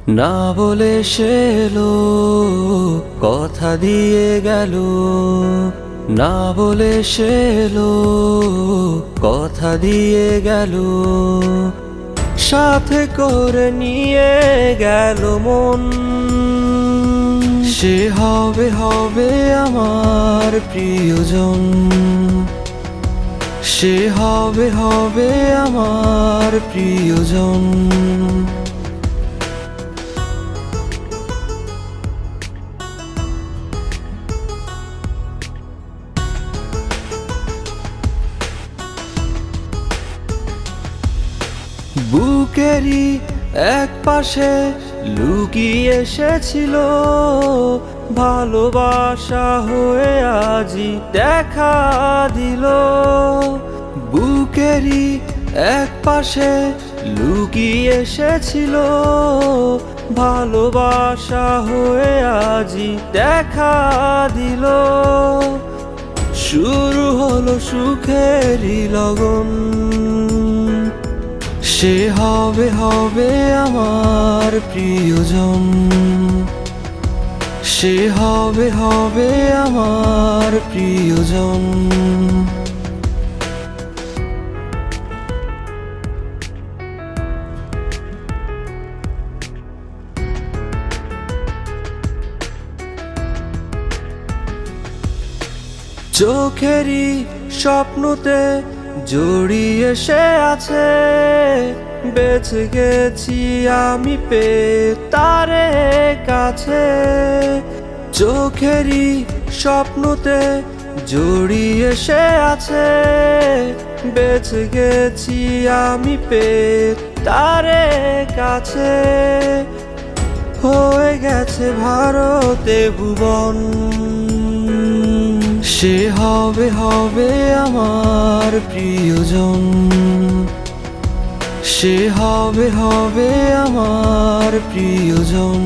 না বলে সে এলো, কথা দিয়ে গেল। না বলে সে এলো, কথা দিয়ে গেল। সাথে করে নিয়ে গেল মন। সে হবে হবে আমার প্রিয়জন। সে হবে হবে আমার প্রিয়জন। বুকেরই এক পাশে লুকিয়ে এসেছিল ভালোবাসা হয়ে আজি দেখা দিল। বুকেরই এক পাশে লুকিয়ে এসেছিল ভালোবাসা হয়ে আজি দেখা দিল। শুরু হলো সুখেরই লগন। সে হবে হবে আমার প্রিয়জন। সে হবে হবে আমার প্রিয়জন। চোখেরই স্বপ্নতে জড়িয়ে সে আছে। বেঁচে গেছি আমি পেয়ে তারে কাছে। চোখেরই স্বপ্নতে জড়িয়ে সে আছে। বেঁচে গেছি আমি পেয়ে তারে কাছে। হয়ে গেছে ভারতে ভুবন। সে হবে হবে আমার প্রিয়জন। সে হবে হবে আমার প্রিয়জন।